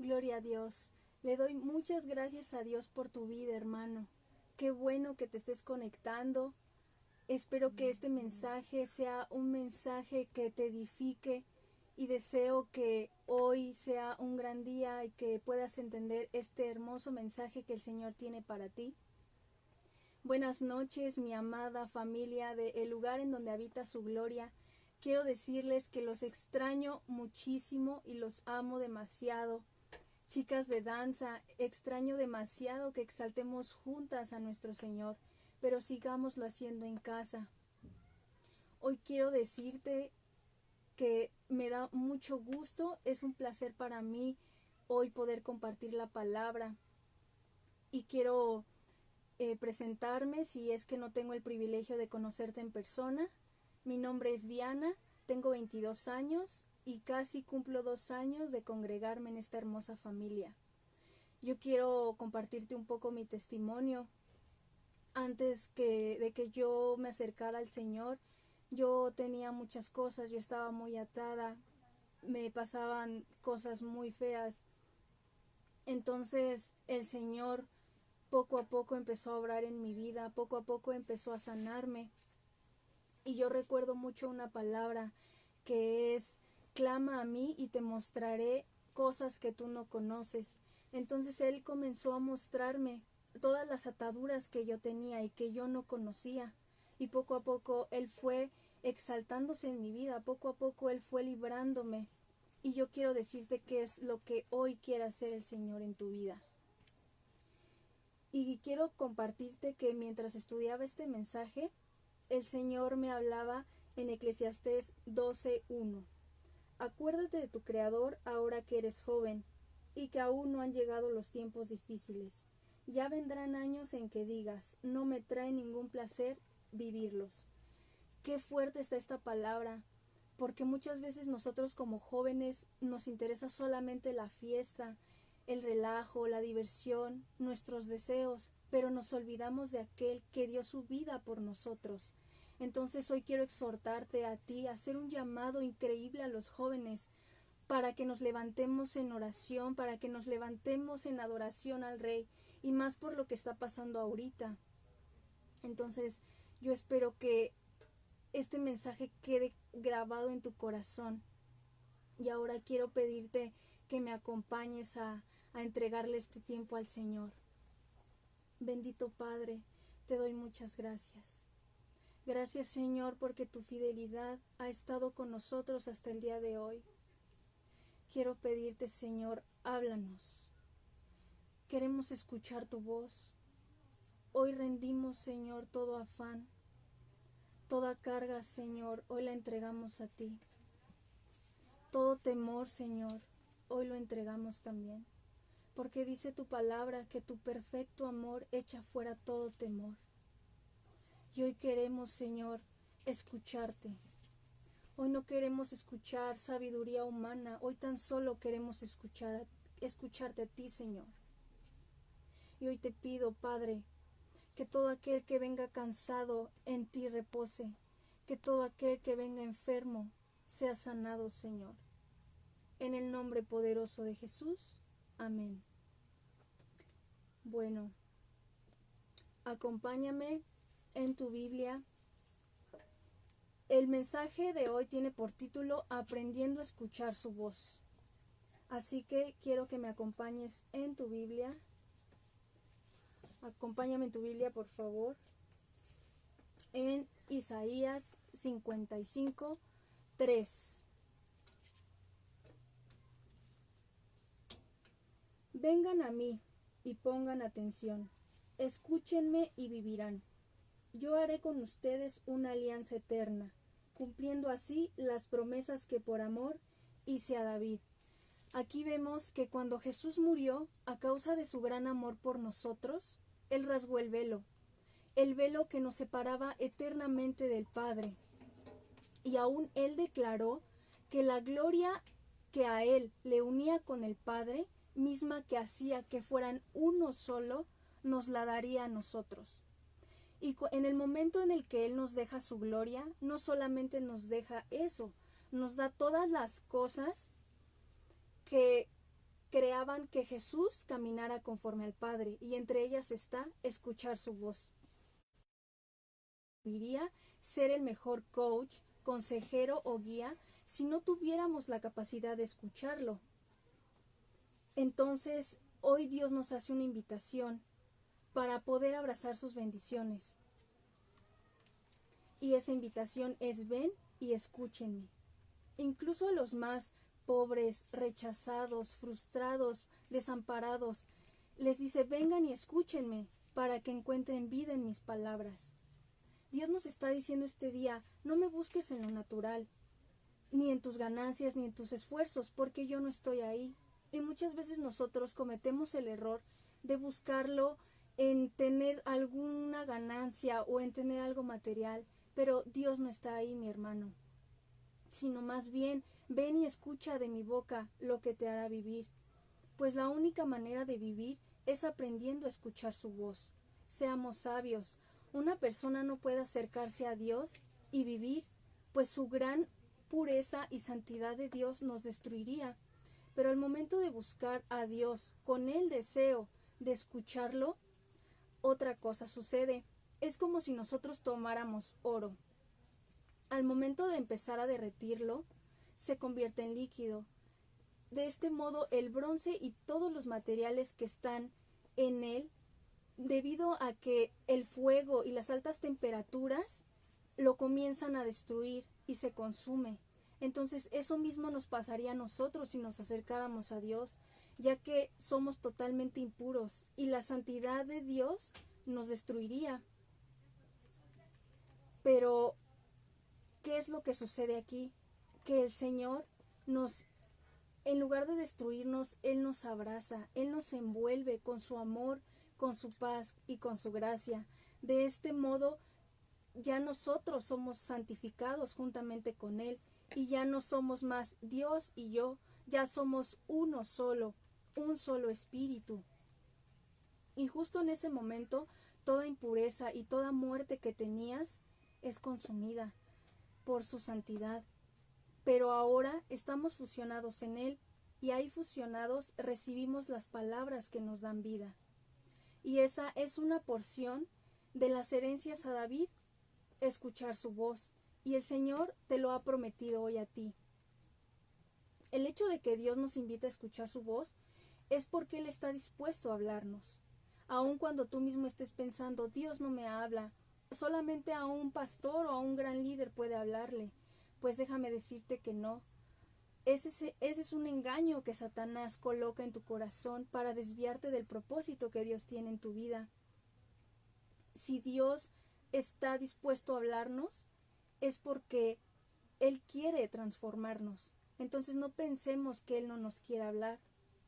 Gloria a Dios. Le doy muchas gracias a Dios por tu vida, hermano. Qué bueno que te estés conectando. Espero que este mensaje sea un mensaje que te edifique y deseo que hoy sea un gran día y que puedas entender este hermoso mensaje que el Señor tiene para ti. Buenas noches, mi amada familia del lugar en donde habita su gloria. Quiero decirles que los extraño muchísimo y los amo demasiado. Chicas de danza, extraño demasiado que exaltemos juntas a nuestro Señor, pero sigámoslo haciendo en casa. Hoy quiero decirte que me da mucho gusto, es un placer para mí hoy poder compartir la palabra y quiero presentarme si es que no tengo el privilegio de conocerte en persona. Mi nombre es Diana, tengo 22 años y casi cumplo 2 años de congregarme en esta hermosa familia. Yo quiero compartirte un poco mi testimonio. Antes de que yo me acercara al Señor, yo tenía muchas cosas, yo estaba muy atada, me pasaban cosas muy feas. Entonces el Señor poco a poco empezó a obrar en mi vida, poco a poco empezó a sanarme. Y yo recuerdo mucho una palabra que es: clama a mí y te mostraré cosas que tú no conoces. Entonces Él comenzó a mostrarme todas las ataduras que yo tenía y que yo no conocía. Y poco a poco Él fue exaltándose en mi vida, poco a poco Él fue librándome. Y yo quiero decirte qué es lo que hoy quiere hacer el Señor en tu vida. Y quiero compartirte que mientras estudiaba este mensaje, el Señor me hablaba en Eclesiastés 12:1. Acuérdate de tu Creador ahora que eres joven y que aún no han llegado los tiempos difíciles. Ya vendrán años en que digas, no me trae ningún placer vivirlos. Qué fuerte está esta palabra, porque muchas veces nosotros como jóvenes nos interesa solamente la fiesta, el relajo, la diversión, nuestros deseos, pero nos olvidamos de aquel que dio su vida por nosotros. Entonces hoy quiero exhortarte a ti a hacer un llamado increíble a los jóvenes para que nos levantemos en oración, para que nos levantemos en adoración al Rey, y más por lo que está pasando ahorita. Entonces yo espero que este mensaje quede grabado en tu corazón. Y ahora quiero pedirte que me acompañes a entregarle este tiempo al Señor. Bendito Padre, te doy muchas gracias. Gracias, Señor, porque tu fidelidad ha estado con nosotros hasta el día de hoy. Quiero pedirte, Señor, háblanos. Queremos escuchar tu voz. Hoy rendimos, Señor, todo afán, toda carga, Señor, hoy la entregamos a ti. Todo temor, Señor, hoy lo entregamos también, porque dice tu palabra que tu perfecto amor echa fuera todo temor. Y hoy queremos, Señor, escucharte. Hoy no queremos escuchar sabiduría humana, hoy tan solo queremos escucharte a ti, Señor. Y hoy te pido, Padre, que todo aquel que venga cansado en ti repose, que todo aquel que venga enfermo sea sanado, Señor. En el nombre poderoso de Jesús. Amén. Bueno, acompáñame en tu Biblia. El mensaje de hoy tiene por título Aprendiendo a escuchar su voz. Así que quiero que me acompañes en tu Biblia. Acompáñame en tu Biblia, por favor, en Isaías 55:3. Vengan a mí y pongan atención. Escúchenme y vivirán. Yo haré con ustedes una alianza eterna, cumpliendo así las promesas que por amor hice a David. Aquí vemos que cuando Jesús murió, a causa de su gran amor por nosotros, Él rasgó el velo que nos separaba eternamente del Padre. Y aún Él declaró que la gloria que a Él le unía con el Padre, misma que hacía que fueran uno solo, nos la daría a nosotros. Y en el momento en el que Él nos deja su gloria, no solamente nos deja eso, nos da todas las cosas que creaban que Jesús caminara conforme al Padre, y entre ellas está escuchar su voz. Diría ser el mejor coach, consejero o guía si no tuviéramos la capacidad de escucharlo. Entonces, hoy Dios nos hace una invitación para poder abrazar sus bendiciones. Y esa invitación es: ven y escúchenme. Incluso a los más pobres, rechazados, frustrados, desamparados, les dice: vengan y escúchenme para que encuentren vida en mis palabras. Dios nos está diciendo este día: no me busques en lo natural, ni en tus ganancias, ni en tus esfuerzos, porque yo no estoy ahí. Y muchas veces nosotros cometemos el error de buscarlo en tener alguna ganancia o en tener algo material, pero Dios no está ahí, mi hermano, sino más bien: ven y escucha de mi boca lo que te hará vivir. Pues la única manera de vivir es aprendiendo a escuchar su voz. Seamos sabios. Una persona no puede acercarse a Dios y vivir, pues su gran pureza y santidad de Dios nos destruiría. Pero al momento de buscar a Dios con el deseo de escucharlo, otra cosa sucede. Es como si nosotros tomáramos oro. Al momento de empezar a derretirlo, se convierte en líquido. De este modo, el bronce y todos los materiales que están en él, debido a que el fuego y las altas temperaturas lo comienzan a destruir y se consume. Entonces, eso mismo nos pasaría a nosotros si nos acercáramos a Dios, ya que somos totalmente impuros y la santidad de Dios nos destruiría. Pero, ¿qué es lo que sucede aquí? Que el Señor en lugar de destruirnos, Él nos abraza, Él nos envuelve con su amor, con su paz y con su gracia. De este modo, ya nosotros somos santificados juntamente con Él, y ya no somos más Dios y yo, ya somos uno solo, un solo espíritu. Y justo en ese momento, toda impureza y toda muerte que tenías es consumida por su santidad. Pero ahora estamos fusionados en Él, y ahí fusionados recibimos las palabras que nos dan vida. Y esa es una porción de las herencias a David: escuchar su voz. Y el Señor te lo ha prometido hoy a ti. El hecho de que Dios nos invite a escuchar su voz es porque Él está dispuesto a hablarnos. Aun cuando tú mismo estés pensando: Dios no me habla, solamente a un pastor o a un gran líder puede hablarle. Pues déjame decirte que no. Ese es un engaño que Satanás coloca en tu corazón para desviarte del propósito que Dios tiene en tu vida. Si Dios está dispuesto a hablarnos, es porque Él quiere transformarnos. Entonces no pensemos que Él no nos quiere hablar.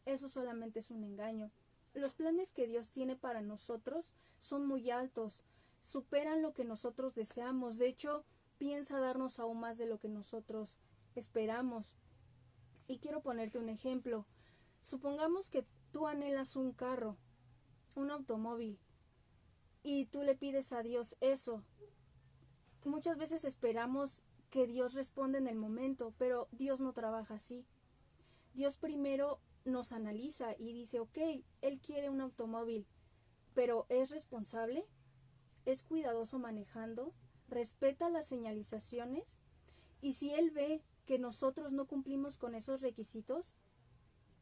Eso solamente es un engaño. Los planes que Dios tiene para nosotros son muy altos, superan lo que nosotros deseamos. De hecho, piensa darnos aún más de lo que nosotros esperamos. Y quiero ponerte un ejemplo. Supongamos que tú anhelas un carro, un automóvil, y tú le pides a Dios eso. Muchas veces esperamos que Dios responda en el momento, pero Dios no trabaja así. Dios primero nos analiza y dice: ok, Él quiere un automóvil, pero ¿es responsable? ¿Es cuidadoso manejando? ¿Respeta las señalizaciones? Y si Él ve que nosotros no cumplimos con esos requisitos,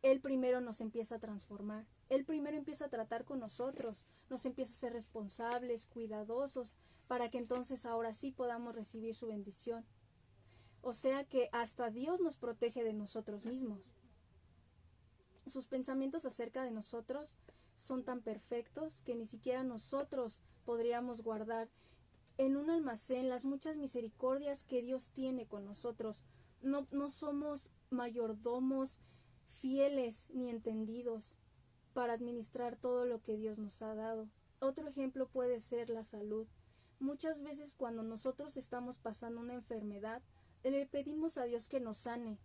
Él primero nos empieza a transformar. Él primero empieza a tratar con nosotros, nos empieza a ser responsables, cuidadosos, para que entonces ahora sí podamos recibir su bendición. O sea que hasta Dios nos protege de nosotros mismos. Sus pensamientos acerca de nosotros son tan perfectos que ni siquiera nosotros podríamos guardar en un almacén las muchas misericordias que Dios tiene con nosotros. No somos mayordomos fieles ni entendidos para administrar todo lo que Dios nos ha dado. Otro ejemplo puede ser la salud. Muchas veces cuando nosotros estamos pasando una enfermedad, le pedimos a Dios que nos sane.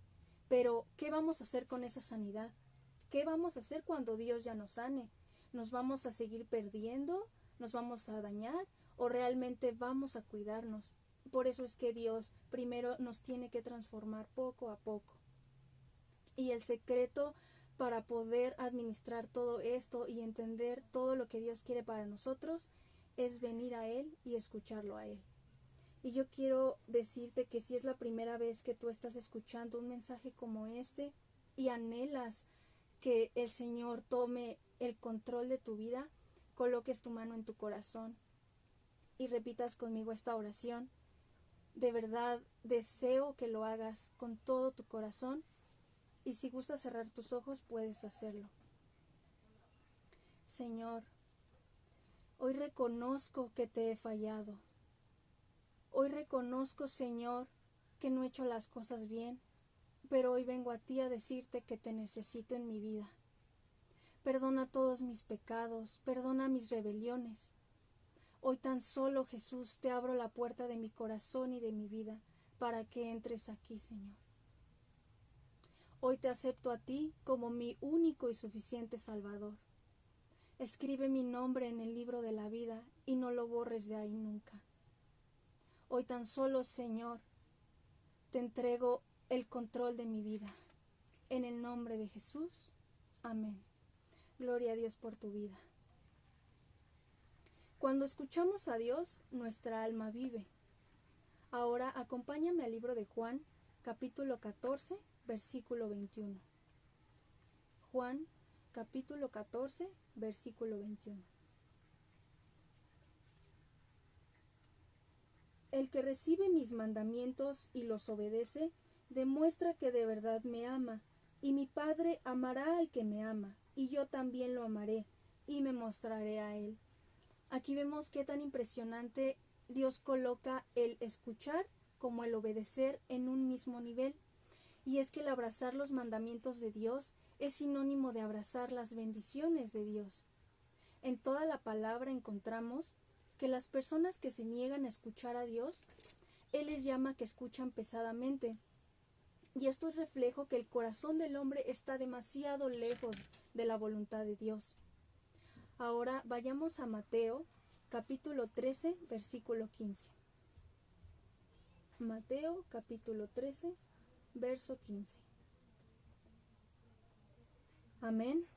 Pero, ¿qué vamos a hacer con esa sanidad? ¿Qué vamos a hacer cuando Dios ya nos sane? ¿Nos vamos a seguir perdiendo? ¿Nos vamos a dañar? ¿O realmente vamos a cuidarnos? Por eso es que Dios primero nos tiene que transformar poco a poco. Y el secreto para poder administrar todo esto y entender todo lo que Dios quiere para nosotros es venir a Él y escucharlo a Él. Y yo quiero decirte que si es la primera vez que tú estás escuchando un mensaje como este y anhelas que el Señor tome el control de tu vida, coloques tu mano en tu corazón y repitas conmigo esta oración. De verdad deseo que lo hagas con todo tu corazón y si gustas cerrar tus ojos puedes hacerlo. Señor, hoy reconozco que te he fallado. Hoy reconozco, Señor, que no he hecho las cosas bien, pero hoy vengo a ti a decirte que te necesito en mi vida. Perdona todos mis pecados, perdona mis rebeliones. Hoy tan solo, Jesús, te abro la puerta de mi corazón y de mi vida para que entres aquí, Señor. Hoy te acepto a ti como mi único y suficiente Salvador. Escribe mi nombre en el libro de la vida y no lo borres de ahí nunca. Hoy tan solo, Señor, te entrego el control de mi vida. En el nombre de Jesús. Amén. Gloria a Dios por tu vida. Cuando escuchamos a Dios, nuestra alma vive. Ahora acompáñame al libro de Juan, capítulo 14, versículo 21. Juan, capítulo 14, versículo 21. El que recibe mis mandamientos y los obedece, demuestra que de verdad me ama, y mi Padre amará al que me ama, y yo también lo amaré, y me mostraré a él. Aquí vemos qué tan impresionante Dios coloca el escuchar como el obedecer en un mismo nivel. Y es que el abrazar los mandamientos de Dios es sinónimo de abrazar las bendiciones de Dios. En toda la palabra encontramos que las personas que se niegan a escuchar a Dios, Él les llama que escuchan pesadamente. Y esto es reflejo que el corazón del hombre está demasiado lejos de la voluntad de Dios. Ahora vayamos a Mateo, capítulo 13, versículo 15. Mateo, capítulo 13, verso 15. Amén.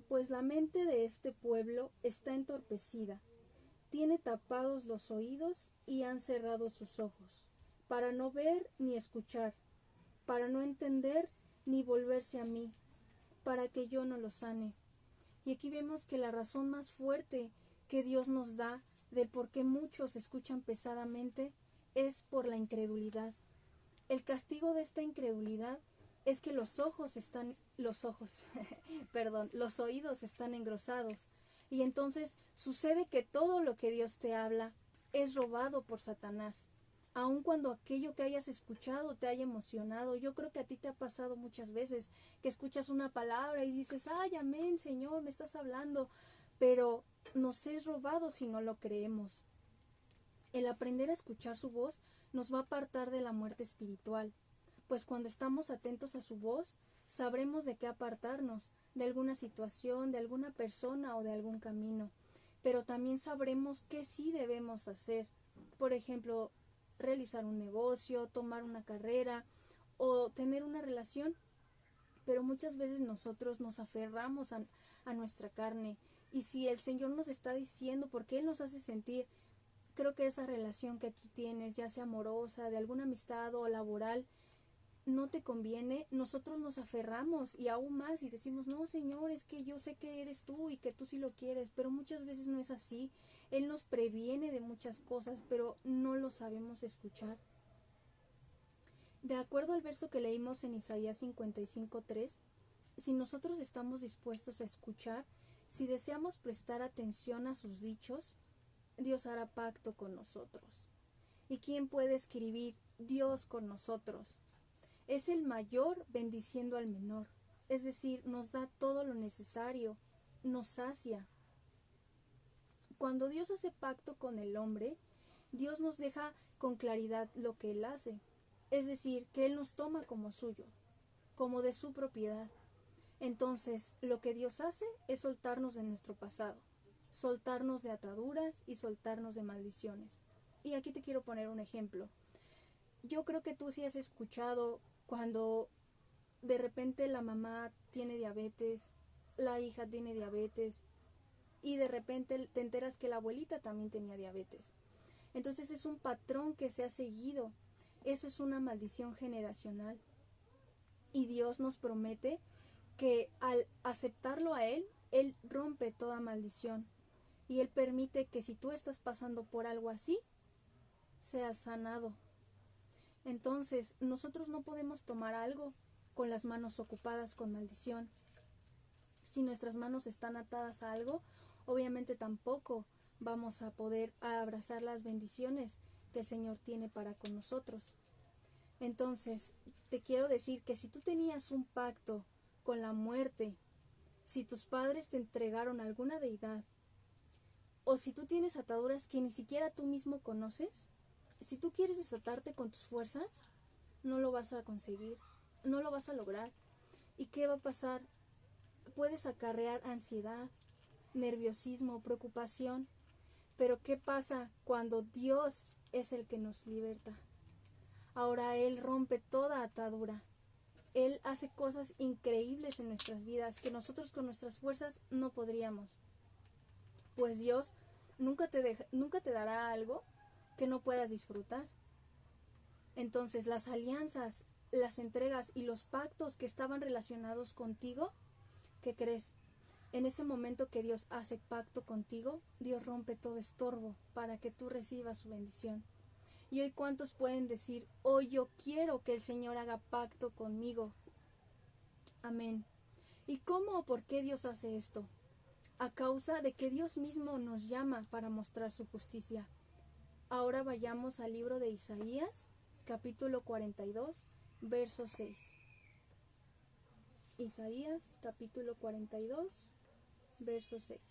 Pues la mente de este pueblo está entorpecida, tiene tapados los oídos y han cerrado sus ojos, para no ver ni escuchar, para no entender ni volverse a mí, para que yo no los sane. Y aquí vemos que la razón más fuerte que Dios nos da del por qué muchos escuchan pesadamente es por la incredulidad. El castigo de esta incredulidad es que los oídos están engrosados. Y entonces sucede que todo lo que Dios te habla es robado por Satanás. Aun cuando aquello que hayas escuchado te haya emocionado, yo creo que a ti te ha pasado muchas veces que escuchas una palabra y dices, ay, amén, Señor, me estás hablando, pero nos es robado si no lo creemos. El aprender a escuchar su voz nos va a apartar de la muerte espiritual, pues cuando estamos atentos a su voz, sabremos de qué apartarnos, de alguna situación, de alguna persona o de algún camino, pero también sabremos qué sí debemos hacer. Por ejemplo, realizar un negocio, tomar una carrera o tener una relación. Pero muchas veces nosotros nos aferramos a nuestra carne. Y si el Señor nos está diciendo, porque Él nos hace sentir, creo que esa relación que tú tienes, ya sea amorosa, de alguna amistad o laboral, no te conviene, nosotros nos aferramos y aún más y decimos, no, Señor, es que yo sé que eres tú y que tú sí lo quieres, pero muchas veces no es así. Él nos previene de muchas cosas, pero no lo sabemos escuchar. De acuerdo al verso que leímos en Isaías 55:3, si nosotros estamos dispuestos a escuchar, si deseamos prestar atención a sus dichos, Dios hará pacto con nosotros. ¿Y quién puede escribir Dios con nosotros? Es el mayor bendiciendo al menor, es decir, nos da todo lo necesario, nos sacia. Cuando Dios hace pacto con el hombre, Dios nos deja con claridad lo que Él hace, es decir, que Él nos toma como suyo, como de su propiedad. Entonces, lo que Dios hace es soltarnos de nuestro pasado, soltarnos de ataduras y soltarnos de maldiciones. Y aquí te quiero poner un ejemplo. Yo creo que tú sí has escuchado cuando de repente la mamá tiene diabetes, la hija tiene diabetes y de repente te enteras que la abuelita también tenía diabetes. Entonces es un patrón que se ha seguido. Eso es una maldición generacional. Y Dios nos promete que al aceptarlo a Él rompe toda maldición. Y Él permite que si tú estás pasando por algo así, seas sanado. Entonces, nosotros no podemos tomar algo con las manos ocupadas con maldición. Si nuestras manos están atadas a algo, obviamente tampoco vamos a poder abrazar las bendiciones que el Señor tiene para con nosotros. Entonces, te quiero decir que si tú tenías un pacto con la muerte, si tus padres te entregaron alguna deidad, o si tú tienes ataduras que ni siquiera tú mismo conoces, si tú quieres desatarte con tus fuerzas, no lo vas a conseguir, no lo vas a lograr. ¿Y qué va a pasar? Puedes acarrear ansiedad, nerviosismo, preocupación, pero ¿qué pasa cuando Dios es el que nos liberta? Ahora Él rompe toda atadura. Él hace cosas increíbles en nuestras vidas que nosotros con nuestras fuerzas no podríamos. Pues Dios nunca te dará algo que no puedas disfrutar. Entonces las alianzas, las entregas y los pactos que estaban relacionados contigo, ¿qué crees? En ese momento que Dios hace pacto contigo, Dios rompe todo estorbo para que tú recibas su bendición. Y hoy, ¿cuántos pueden decir, hoy yo quiero que el Señor haga pacto conmigo? Amén. ¿Y cómo o por qué Dios hace esto? A causa de que Dios mismo nos llama para mostrar su justicia. Ahora vayamos al libro de Isaías, capítulo 42, verso 6. Isaías, capítulo 42, verso 6.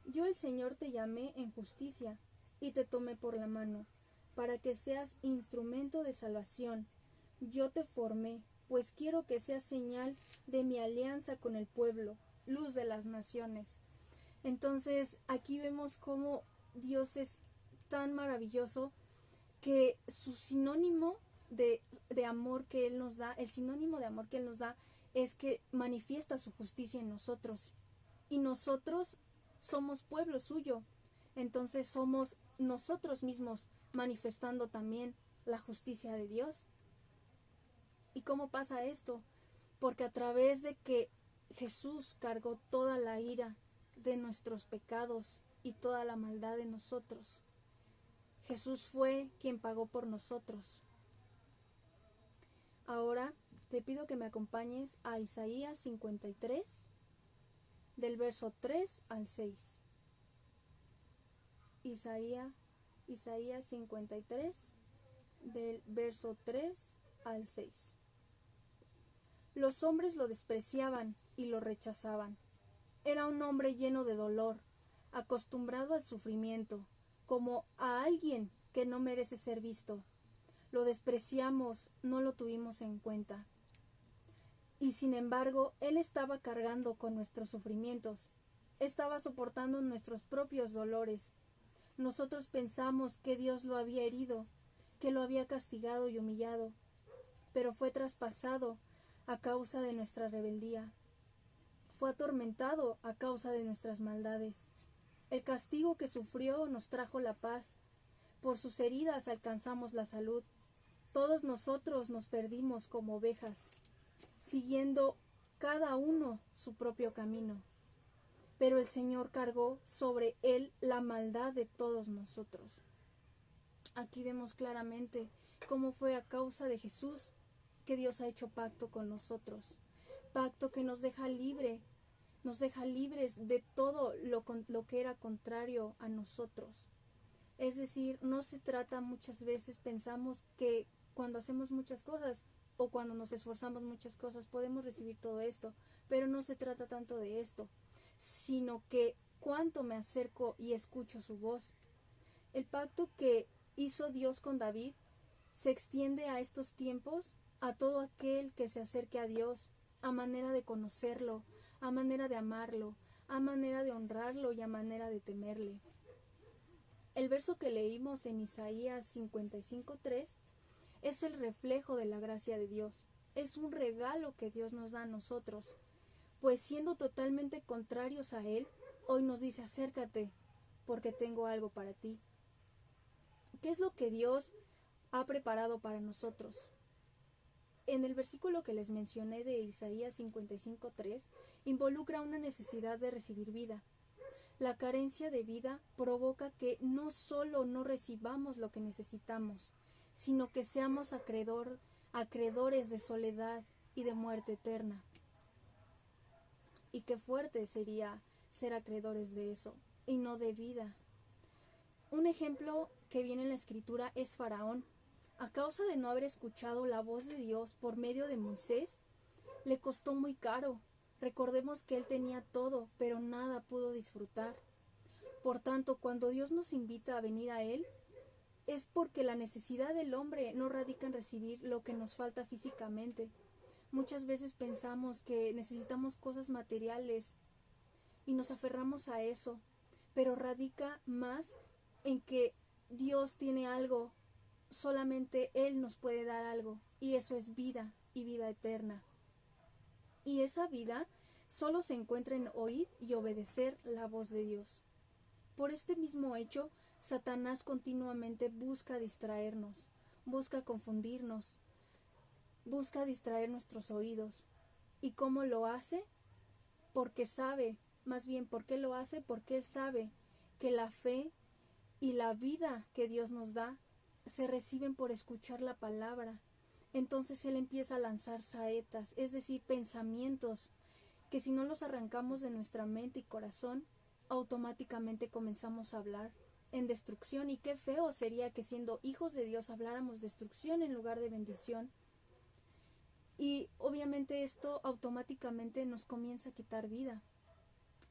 Yo el Señor te llamé en justicia y te tomé por la mano, para que seas instrumento de salvación. Yo te formé, pues quiero que seas señal de mi alianza con el pueblo, luz de las naciones. Entonces, aquí vemos cómo Dios es tan maravilloso que su sinónimo de amor que Él nos da, el sinónimo de amor que Él nos da es que manifiesta su justicia en nosotros. Y nosotros somos pueblo suyo. Entonces somos nosotros mismos manifestando también la justicia de Dios. ¿Y cómo pasa esto? Porque a través de que Jesús cargó toda la ira de nuestros pecados y toda la maldad de nosotros. Jesús fue quien pagó por nosotros. Ahora te pido que me acompañes a Isaías 53, del verso 3 al 6. Isaías 53, del verso 3 al 6. Los hombres lo despreciaban y lo rechazaban. Era un hombre lleno de dolor, acostumbrado al sufrimiento, como a alguien que no merece ser visto. Lo despreciamos, no lo tuvimos en cuenta. Y sin embargo, Él estaba cargando con nuestros sufrimientos, estaba soportando nuestros propios dolores. Nosotros pensamos que Dios lo había herido, que lo había castigado y humillado, pero fue traspasado a causa de nuestra rebeldía. Fue atormentado a causa de nuestras maldades. El castigo que sufrió nos trajo la paz. Por sus heridas alcanzamos la salud. Todos nosotros nos perdimos como ovejas, siguiendo cada uno su propio camino. Pero el Señor cargó sobre Él la maldad de todos nosotros. Aquí vemos claramente cómo fue a causa de Jesús que Dios ha hecho pacto con nosotros. Pacto que nos deja libres de todo lo que era contrario a nosotros. Es decir, no se trata, muchas veces pensamos que cuando hacemos muchas cosas o cuando nos esforzamos muchas cosas podemos recibir todo esto, pero no se trata tanto de esto, sino que cuánto me acerco y escucho su voz. El pacto que hizo Dios con David se extiende a estos tiempos a todo aquel que se acerque a Dios, a manera de conocerlo, a manera de amarlo, a manera de honrarlo y a manera de temerle. El verso que leímos en Isaías 55:3 es el reflejo de la gracia de Dios. es un regalo que Dios nos da a nosotros, pues siendo totalmente contrarios a Él, hoy nos dice acércate porque tengo algo para ti. ¿Qué es lo que Dios ha preparado para nosotros? En el versículo que les mencioné de Isaías 55:3, involucra una necesidad de recibir vida. La carencia de vida provoca que no solo no recibamos lo que necesitamos, sino que seamos acreedores de soledad y de muerte eterna. Y qué fuerte sería ser acreedores de eso, y no de vida. Un ejemplo que viene en la Escritura es Faraón. A causa de no haber escuchado la voz de Dios por medio de Moisés, le costó muy caro. Recordemos que él tenía todo, pero nada pudo disfrutar. Por tanto, cuando Dios nos invita a venir a Él, es porque la necesidad del hombre no radica en recibir lo que nos falta físicamente. Muchas veces pensamos que necesitamos cosas materiales y nos aferramos a eso, pero radica más en que Dios tiene algo, solamente Él nos puede dar algo, y eso es vida y vida eterna. Y esa vida solo se encuentra en oír y obedecer la voz de Dios. Por este mismo hecho, Satanás continuamente busca distraernos, busca confundirnos, busca distraer nuestros oídos. ¿Y cómo lo hace? Porque sabe, más bien, ¿por qué lo hace? Porque él sabe que la fe y la vida que Dios nos da se reciben por escuchar la palabra. Entonces él empieza a lanzar saetas, es decir, pensamientos que si no los arrancamos de nuestra mente y corazón, automáticamente comenzamos a hablar en destrucción. Y qué feo sería que siendo hijos de Dios habláramos destrucción en lugar de bendición. Y obviamente esto automáticamente nos comienza a quitar vida.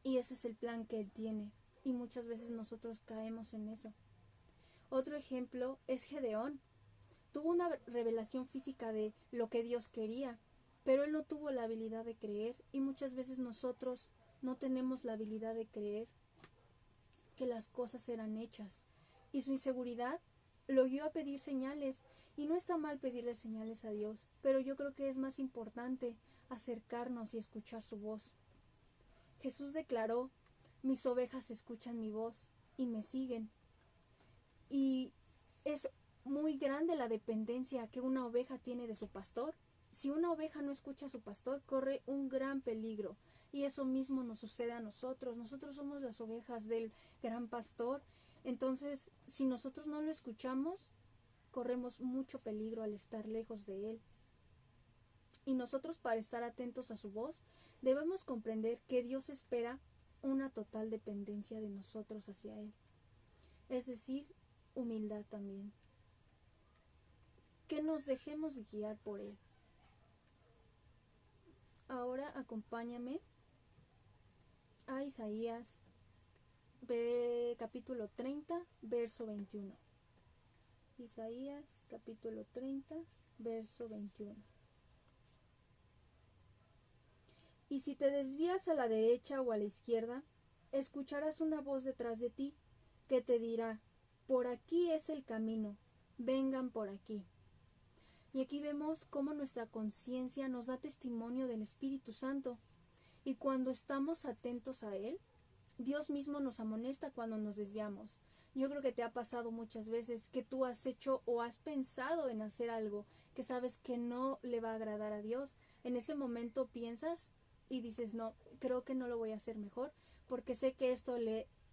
Y ese es el plan que Él tiene. Y muchas veces nosotros caemos en eso. Otro ejemplo es Gedeón. Tuvo una revelación física de lo que Dios quería, pero él no tuvo la habilidad de creer, y muchas veces nosotros no tenemos la habilidad de creer que las cosas serán hechas. Y su inseguridad lo guió a pedir señales, y no está mal pedirle señales a Dios, pero yo creo que es más importante acercarnos y escuchar su voz. Jesús declaró: mis ovejas escuchan mi voz y me siguen. Y es muy grande la dependencia que una oveja tiene de su pastor. Si una oveja no escucha a su pastor, corre un gran peligro. Y eso mismo nos sucede a nosotros. Nosotros somos las ovejas del gran pastor. Entonces, si nosotros no lo escuchamos, corremos mucho peligro al estar lejos de él. Y nosotros, para estar atentos a su voz, debemos comprender que Dios espera una total dependencia de nosotros hacia él. Es decir, humildad también. Que nos dejemos guiar por él. Ahora acompáñame a Isaías capítulo 30, verso 21. Isaías capítulo 30, verso 21. Y si te desvías a la derecha o a la izquierda, escucharás una voz detrás de ti que te dirá: por aquí es el camino, vengan por aquí. Y aquí vemos cómo nuestra conciencia nos da testimonio del Espíritu Santo. Y cuando estamos atentos a Él, Dios mismo nos amonesta cuando nos desviamos. Yo creo que te ha pasado muchas veces que tú has hecho o has pensado en hacer algo que sabes que no le va a agradar a Dios. En ese momento piensas y dices: no, creo que no lo voy a hacer mejor porque sé que esto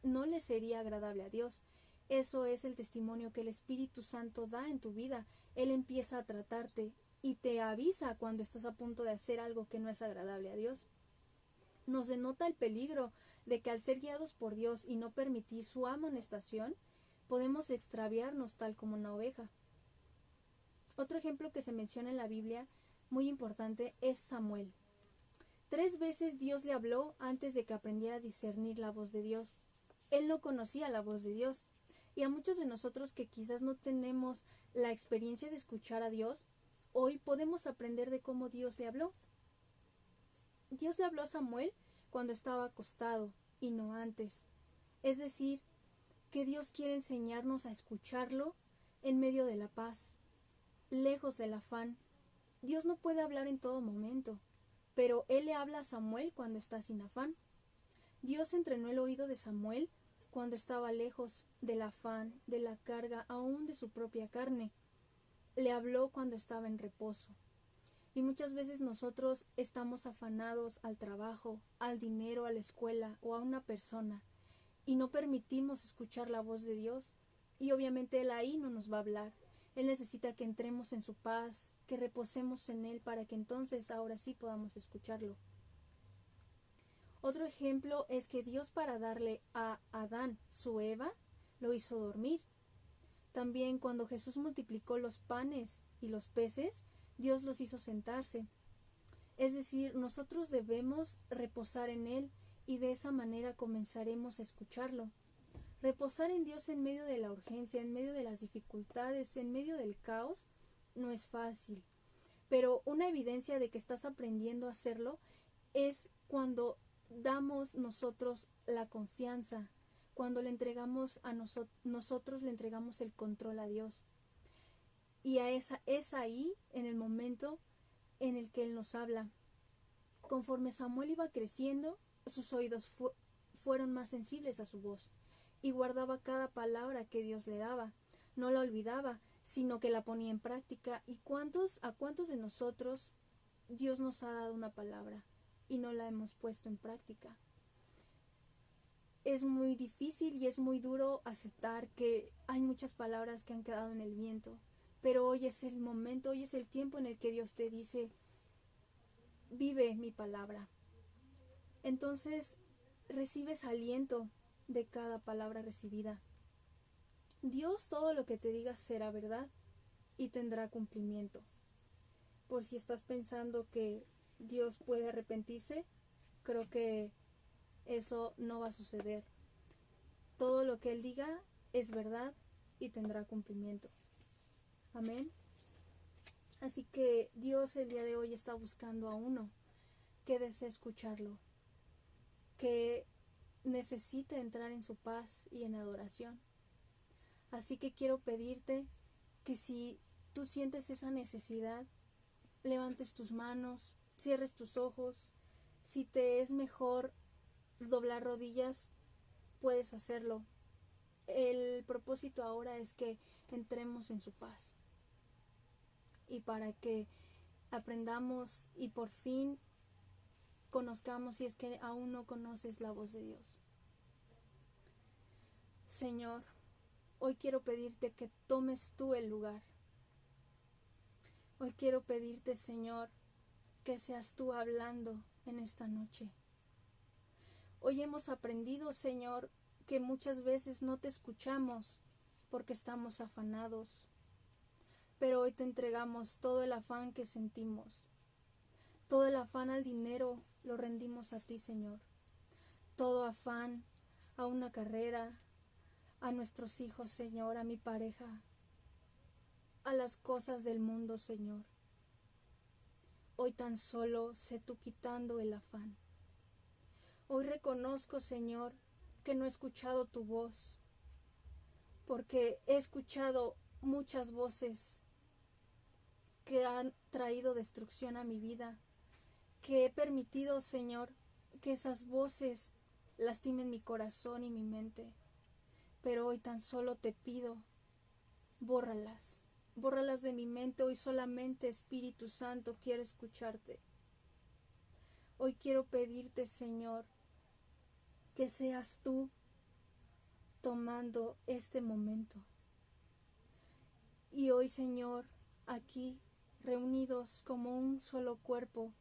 no le sería agradable a Dios. Eso es el testimonio que el Espíritu Santo da en tu vida. Él empieza a tratarte y te avisa cuando estás a punto de hacer algo que no es agradable a Dios. Nos denota el peligro de que al ser guiados por Dios y no permitir su amonestación, podemos extraviarnos tal como una oveja. Otro ejemplo que se menciona en la Biblia, muy importante, es Samuel. 3 veces Dios le habló antes de que aprendiera a discernir la voz de Dios. Él no conocía la voz de Dios. Y a muchos de nosotros que quizás no tenemos la experiencia de escuchar a Dios, hoy podemos aprender de cómo Dios le habló. Dios le habló a Samuel cuando estaba acostado y no antes. Es decir, que Dios quiere enseñarnos a escucharlo en medio de la paz, lejos del afán, Dios no puede hablar en todo momento, pero Él le habla a Samuel cuando está sin afán. Dios entrenó el oído de Samuel cuando estaba lejos del afán, de la carga, aún de su propia carne. Le habló cuando estaba en reposo. Y muchas veces nosotros estamos afanados al trabajo, al dinero, a la escuela o a una persona y no permitimos escuchar la voz de Dios. Y obviamente Él ahí no nos va a hablar. Él necesita que entremos en su paz, que reposemos en Él para que entonces ahora sí podamos escucharlo. Otro ejemplo es que Dios, para darle a Adán su Eva, lo hizo dormir. También cuando Jesús multiplicó los panes y los peces, Dios los hizo sentarse. Es decir, nosotros debemos reposar en Él y de esa manera comenzaremos a escucharlo. Reposar en Dios en medio de la urgencia, en medio de las dificultades, en medio del caos, no es fácil. Pero una evidencia de que estás aprendiendo a hacerlo es cuando damos nosotros la confianza, cuando le entregamos a nosotros le entregamos el control a Dios. Y es ahí, en el momento en el que Él nos habla. Conforme Samuel iba creciendo, sus oídos fueron más sensibles a su voz, y guardaba cada palabra que Dios le daba. No la olvidaba, sino que la ponía en práctica. ¿Y a cuántos de nosotros Dios nos ha dado una palabra y no la hemos puesto en práctica? Es muy difícil y es muy duro aceptar que hay muchas palabras que han quedado en el viento, pero hoy es el momento, hoy es el tiempo en el que Dios te dice: vive mi palabra. Entonces recibes aliento de cada palabra recibida. Dios, todo lo que te diga será verdad y tendrá cumplimiento. Por si estás pensando que Dios puede arrepentirse, creo que eso no va a suceder. Todo lo que Él diga es verdad y tendrá cumplimiento. Amén. Así que Dios el día de hoy está buscando a uno que desee escucharlo, que necesita entrar en su paz y en adoración. Así que quiero pedirte que si tú sientes esa necesidad, levantes tus manos, cierres tus ojos. Si te es mejor doblar rodillas, puedes hacerlo. El propósito ahora es que entremos en su paz y para que aprendamos y por fin conozcamos, si es que aún no conoces, la voz de Dios. Señor, hoy quiero pedirte que tomes tú el lugar. Hoy quiero pedirte, Señor, que seas tú hablando en esta noche. Hoy hemos aprendido, Señor, que muchas veces no te escuchamos porque estamos afanados. Pero hoy te entregamos todo el afán que sentimos. Todo el afán al dinero lo rendimos a ti, Señor. Todo afán a una carrera, a nuestros hijos, Señor, a mi pareja, a las cosas del mundo, Señor. Hoy tan solo sé tú quitando el afán. Hoy reconozco, Señor, que no he escuchado tu voz, porque he escuchado muchas voces que han traído destrucción a mi vida, que he permitido, Señor, que esas voces lastimen mi corazón y mi mente. Pero hoy tan solo te pido, bórralas de mi mente. Hoy solamente, Espíritu Santo, quiero escucharte. Hoy quiero pedirte, Señor, que seas tú tomando este momento. Y hoy, Señor, aquí, reunidos como un solo cuerpo,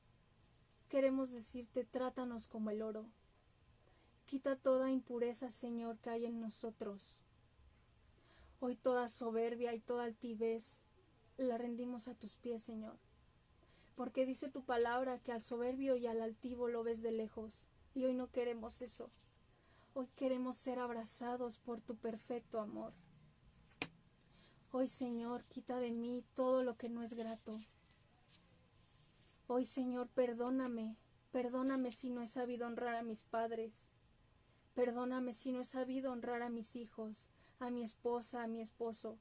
queremos decirte: trátanos como el oro. Quita toda impureza, Señor, que hay en nosotros. Hoy toda soberbia y toda altivez la rendimos a tus pies, Señor. Porque dice tu palabra que al soberbio y al altivo lo ves de lejos. Y hoy no queremos eso. Hoy queremos ser abrazados por tu perfecto amor. Hoy, Señor, quita de mí todo lo que no es grato. Hoy, Señor, perdóname. Perdóname si no he sabido honrar a mis padres. Perdóname si no he sabido honrar a mis hijos, a mi esposa, a mi esposo.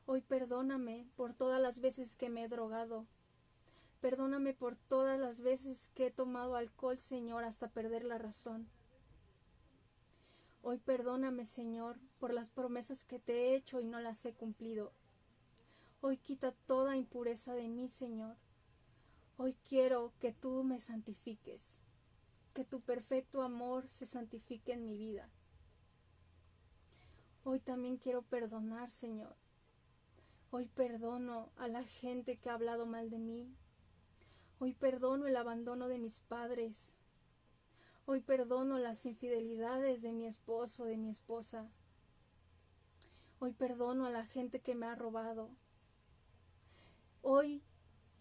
Hoy perdóname por todas las veces que me he drogado, Perdóname por todas las veces que he tomado alcohol, Señor, hasta perder la razón. Hoy perdóname, Señor, por las promesas que te he hecho y no las he cumplido. Hoy quita toda impureza de mí, Señor. Hoy quiero que tú me santifiques, que tu perfecto amor se santifique en mi vida. Hoy también quiero perdonar, Señor. Hoy perdono a la gente que ha hablado mal de mí. Hoy perdono el abandono de mis padres. Hoy perdono las infidelidades de mi esposo, de mi esposa. Hoy perdono a la gente que me ha robado. Hoy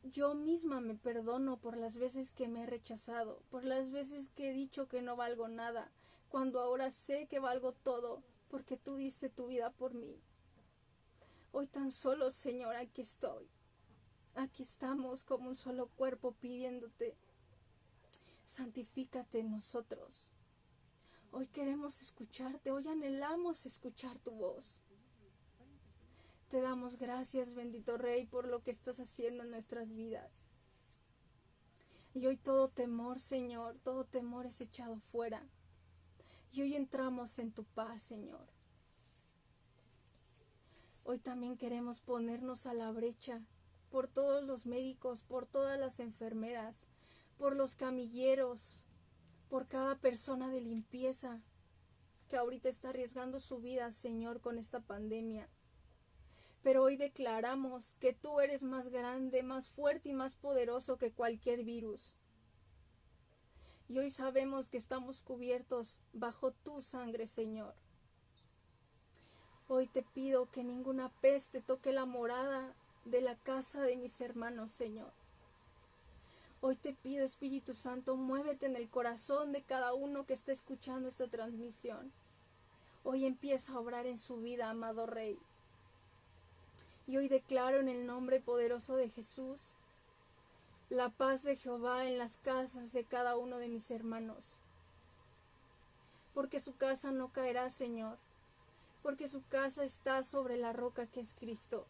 yo misma me perdono por las veces que me he rechazado, por las veces que he dicho que no valgo nada, cuando ahora sé que valgo todo, porque tú diste tu vida por mí. Hoy tan solo, Señor, aquí estoy. Aquí estamos como un solo cuerpo pidiéndote, santifícate en nosotros. Hoy queremos escucharte, hoy anhelamos escuchar tu voz. Te damos gracias, bendito Rey, por lo que estás haciendo en nuestras vidas. Y hoy todo temor, Señor, todo temor es echado fuera. Y hoy entramos en tu paz, Señor. Hoy también queremos ponernos a la brecha por todos los médicos, por todas las enfermeras, por los camilleros, por cada persona de limpieza que ahorita está arriesgando su vida, Señor, con esta pandemia. Pero hoy declaramos que tú eres más grande, más fuerte y más poderoso que cualquier virus. Y hoy sabemos que estamos cubiertos bajo tu sangre, Señor. Hoy te pido que ninguna peste toque la morada de la casa de mis hermanos, Señor. Hoy te pido, Espíritu Santo, muévete en el corazón de cada uno que está escuchando esta transmisión. Hoy empieza a obrar en su vida, amado Rey. Y hoy declaro en el nombre poderoso de Jesús la paz de Jehová en las casas de cada uno de mis hermanos. Porque su casa no caerá, Señor. Porque su casa está sobre la roca que es Cristo.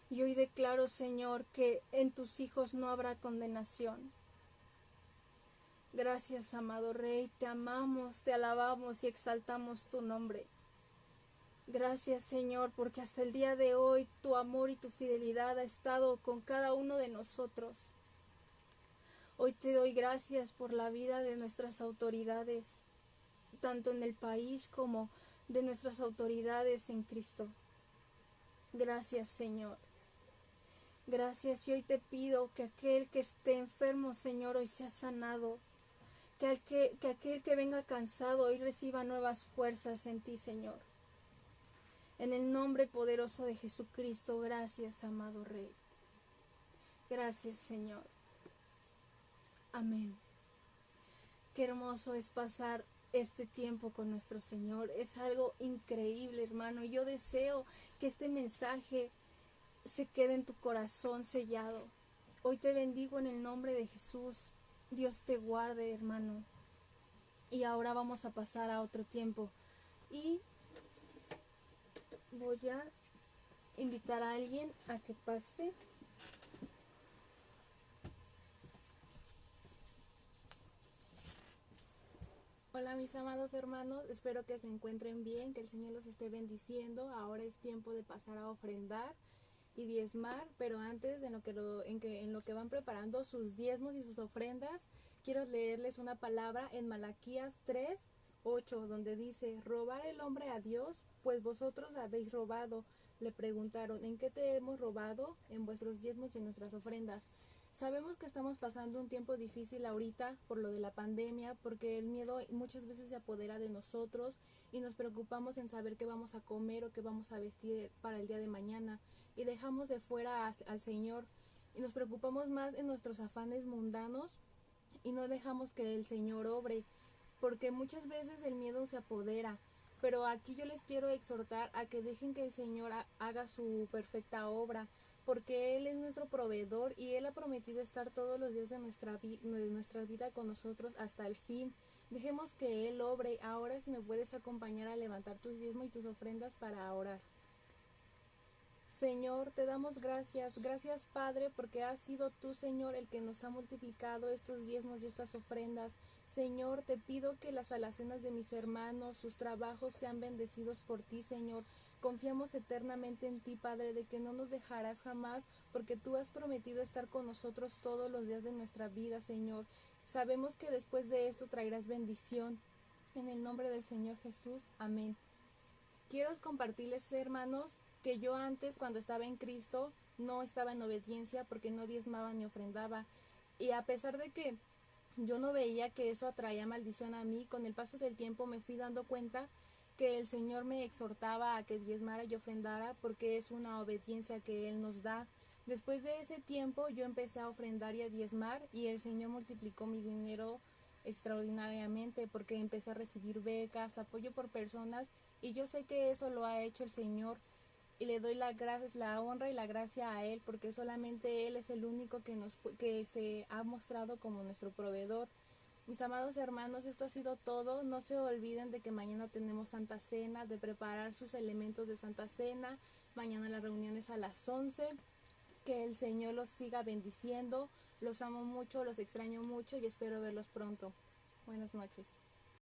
Y hoy declaro, Señor, que en tus hijos no habrá condenación. Gracias, amado Rey, te amamos, te alabamos y exaltamos tu nombre. Gracias, Señor, porque hasta el día de hoy tu amor y tu fidelidad ha estado con cada uno de nosotros. Hoy te doy gracias por la vida de nuestras autoridades, tanto en el país como de nuestras autoridades en Cristo. Gracias, Señor. Gracias, y hoy te pido que aquel que esté enfermo, Señor, hoy sea sanado. Que aquel que venga cansado hoy reciba nuevas fuerzas en ti, Señor. En el nombre poderoso de Jesucristo, gracias, amado Rey. Gracias, Señor. Amén. Qué hermoso es pasar este tiempo con nuestro Señor. Es algo increíble, hermano. Yo deseo que este mensaje se quede en tu corazón sellado. Hoy te bendigo en el nombre de Jesús. Dios te guarde, hermano. Y ahora vamos a pasar a otro tiempo. Y voy a invitar a alguien a que pase. Hola mis amados hermanos, espero que se encuentren bien, que el Señor los esté bendiciendo. Ahora es tiempo de pasar a ofrendar y diezmar, pero antes en lo que van preparando sus diezmos y sus ofrendas, quiero leerles una palabra en Malaquías 3:8, donde dice: robar el hombre a Dios, pues vosotros habéis robado. Le preguntaron: ¿en qué te hemos robado? En vuestros diezmos y en nuestras ofrendas. Sabemos que estamos pasando un tiempo difícil ahorita por lo de la pandemia, porque el miedo muchas veces se apodera de nosotros y nos preocupamos en saber qué vamos a comer o qué vamos a vestir para el día de mañana, y dejamos de fuera al Señor y nos preocupamos más en nuestros afanes mundanos y no dejamos que el Señor obre, porque muchas veces el miedo se apodera. Pero aquí yo les quiero exhortar a que dejen que el Señor haga su perfecta obra, porque Él es nuestro proveedor y Él ha prometido estar todos los días de nuestra vida con nosotros hasta el fin. Dejemos que Él obre. Ahora, si me puedes acompañar a levantar tus diezmos y tus ofrendas para orar. Señor, te damos gracias. Gracias, Padre, porque has sido tú, Señor, el que nos ha multiplicado estos diezmos y estas ofrendas. Señor, te pido que las alacenas de mis hermanos, sus trabajos sean bendecidos por ti, Señor. Confiamos eternamente en ti, Padre, de que no nos dejarás jamás, porque tú has prometido estar con nosotros todos los días de nuestra vida, Señor. Sabemos que después de esto traerás bendición. En el nombre del Señor Jesús. Amén. Quiero compartirles, hermanos, que yo antes, cuando estaba en Cristo, no estaba en obediencia porque no diezmaba ni ofrendaba. Y a pesar de que yo no veía que eso atraía maldición a mí, con el paso del tiempo me fui dando cuenta que el Señor me exhortaba a que diezmara y ofrendara porque es una obediencia que Él nos da. Después de ese tiempo yo empecé a ofrendar y a diezmar y el Señor multiplicó mi dinero extraordinariamente porque empecé a recibir becas, apoyo por personas y yo sé que eso lo ha hecho el Señor y le doy la honra y la gracia a Él porque solamente Él es el único que se ha mostrado como nuestro proveedor. Mis amados hermanos, esto ha sido todo. No se olviden de que mañana tenemos Santa Cena, de preparar sus elementos de Santa Cena. Mañana la reunión es a las 11. Que el Señor los siga bendiciendo. Los amo mucho, los extraño mucho y espero verlos pronto. Buenas noches.